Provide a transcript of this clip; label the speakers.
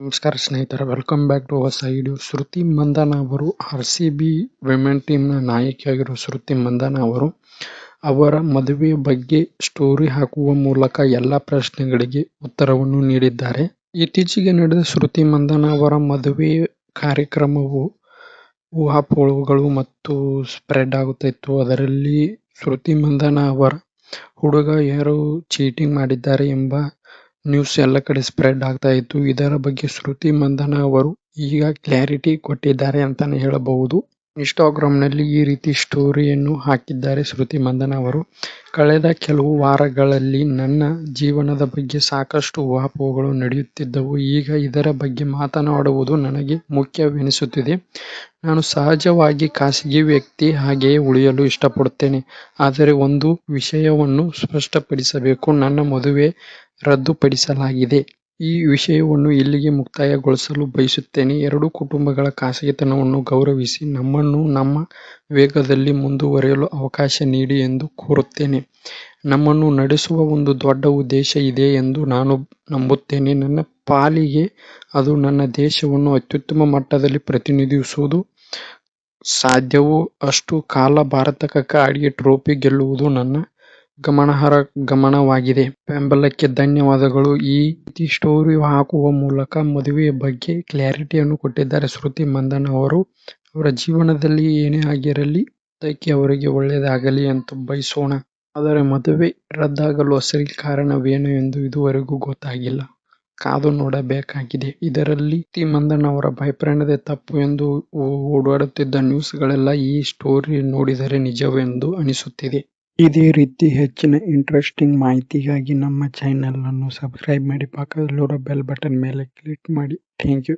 Speaker 1: ನಮಸ್ಕಾರ ಸ್ನೇಹಿತರೆ, welcome back to ಹೊಸ ವಿಡಿಯೋ. ಶ್ರುತಿ ಮಂದಣ್ಣ ಅವರು RCB ವಿಮೆನ್ ಟೀಮ್ನ ನಾಯಕಿಯಾಗಿರುವ ಶ್ರುತಿ ಮಂದಣ್ಣ ಅವರು ಅವರ ಮದುವೆಯ ಬಗ್ಗೆ ಸ್ಟೋರಿ ಹಾಕುವ ಮೂಲಕ ಎಲ್ಲ ಪ್ರಶ್ನೆಗಳಿಗೆ ಉತ್ತರವನ್ನು ನೀಡಿದ್ದಾರೆ. ಇತ್ತೀಚೆಗೆ ನಡೆದ ಶ್ರುತಿ ಮಂದಣ್ಣ ಅವರ ಮದುವೆ ಕಾರ್ಯಕ್ರಮವು ಊಹಾಪೋಹಗಳು ಮತ್ತು ಸ್ಪ್ರೆಡ್ ಆಗುತ್ತಿತ್ತು. ಅದರಲ್ಲಿ ಶ್ರುತಿ ಮಂದಣ್ಣ ಅವರ ಹುಡುಗ ಯಾರೋ ಚೀಟಿಂಗ್ ಮಾಡಿದ್ದಾರೆ ಎಂಬ ನ್ಯೂಸ್ ಎಲ್ಲ ಕಡೆ ಸ್ಪ್ರೆಡ್ ಆಗ್ತಾ ಇತ್ತು. ಇದರ ಬಗ್ಗೆ ಶ್ರುತಿ ಮಂದಣ್ಣ ಅವರು ಈಗ ಕ್ಲಾರಿಟಿ ಕೊಟ್ಟಿದ್ದಾರೆ ಅಂತಾನೆ ಹೇಳಬಹುದು. ಇನ್ಸ್ಟಾಗ್ರಾಮ್ನಲ್ಲಿ ಈ ರೀತಿ ಸ್ಟೋರಿಯನ್ನು ಹಾಕಿದ್ದಾರೆ ಶ್ರುತಿ ಮಂದಣ್ಣ ಅವರು. ಕಳೆದ ಕೆಲವು ವಾರಗಳಲ್ಲಿ ನನ್ನ ಜೀವನದ ಬಗ್ಗೆ ಸಾಕಷ್ಟು ಊಹಾಪೋಹಗಳು ನಡೆಯುತ್ತಿದ್ದವು. ಈಗ ಇದರ ಬಗ್ಗೆ ಮಾತನಾಡುವುದು ನನಗೆ ಮುಖ್ಯವೆನಿಸುತ್ತಿದೆ. ನಾನು ಸಹಜವಾಗಿ ಖಾಸಗಿ ವ್ಯಕ್ತಿ, ಹಾಗೆಯೇ ಉಳಿಯಲು ಇಷ್ಟಪಡುತ್ತೇನೆ. ಆದರೆ ಒಂದು ವಿಷಯವನ್ನು ಸ್ಪಷ್ಟಪಡಿಸಬೇಕು. ನನ್ನ ಮದುವೆ ರದ್ದುಪಡಿಸಲಾಗಿದೆ. ಈ ವಿಷಯವನ್ನು ಇಲ್ಲಿಗೆ ಮುಕ್ತಾಯಗೊಳಿಸಲು ಬಯಸುತ್ತೇನೆ. ಎರಡೂ ಕುಟುಂಬಗಳ ಖಾಸಗಿತನವನ್ನು ಗೌರವಿಸಿ ನಮ್ಮನ್ನು ನಮ್ಮ ವೇಗದಲ್ಲಿ ಮುಂದುವರಿಯಲು ಅವಕಾಶ ನೀಡಿ ಎಂದು ಕೋರುತ್ತೇನೆ. ನಮ್ಮನ್ನು ನಡೆಸುವ ಒಂದು ದೊಡ್ಡ ಉದ್ದೇಶ ಇದೆ ಎಂದು ನಾನು ನಂಬುತ್ತೇನೆ. ನನ್ನ ಪಾಲಿಗೆ ಅದು ನನ್ನ ದೇಶವನ್ನು ಅತ್ಯುತ್ತಮ ಮಟ್ಟದಲ್ಲಿ ಪ್ರತಿನಿಧಿಸುವುದು ಸಾಧ್ಯವೋ ಅಷ್ಟು ಕಾಲ ಭಾರತಕ್ಕೆ ಆಡಿ ಟ್ರೋಫಿ ಗೆಲ್ಲುವುದು ನನ್ನ ಗಮನವಾಗಿದೆ. ಬೆಂಬಲಕ್ಕೆ ಧನ್ಯವಾದಗಳು. ಈ ರೀತಿ ಸ್ಟೋರಿ ಹಾಕುವ ಮೂಲಕ ಮದುವೆಯ ಬಗ್ಗೆ ಕ್ಲಾರಿಟಿಯನ್ನು ಕೊಟ್ಟಿದ್ದಾರೆ ಶ್ರುತಿ ಮಂದಣ್ಣ ಅವರು. ಅವರ ಜೀವನದಲ್ಲಿ ಏನೇ ಆಗಿರಲಿ, ಅದಕ್ಕೆ ಅವರಿಗೆ ಒಳ್ಳೆಯದಾಗಲಿ ಅಂತ ಬಯಸೋಣ. ಆದರೆ ಮದುವೆ ರದ್ದಾಗಲು ಅಸಲಿ ಕಾರಣವೇನು ಎಂದು ಇದುವರೆಗೂ ಗೊತ್ತಾಗಿಲ್ಲ. ಕಾದು ನೋಡಬೇಕಾಗಿದೆ. ಇದರಲ್ಲಿ ಶ್ರುತಿ ಮಂದಣ್ಣ ಅವರ ಬಾಯ್ಫ್ರೆಂಡ್ದೇ ತಪ್ಪು ಎಂದು ಓಡಾಡುತ್ತಿದ್ದ ನ್ಯೂಸ್ಗಳೆಲ್ಲ ಈ ಸ್ಟೋರಿ ನೋಡಿದರೆ ನಿಜವೆಂದು ಅನಿಸುತ್ತಿದೆ. ಇದೇ ರೀತಿ ಹೆಚ್ಚಿನ ಇಂಟ್ರೆಸ್ಟಿಂಗ್ ಮಾಹಿತಿಗಾಗಿ ನಮ್ಮ ಚಾನೆಲ್ ಅನ್ನು ಸಬ್ಸ್ಕ್ರೈಬ್ ಮಾಡಿ, ಪಕ್ಕದಲ್ಲಿರೋ ಬೆಲ್ ಬಟನ್ ಮೇಲೆ ಕ್ಲಿಕ್ ಮಾಡಿ. Thank you.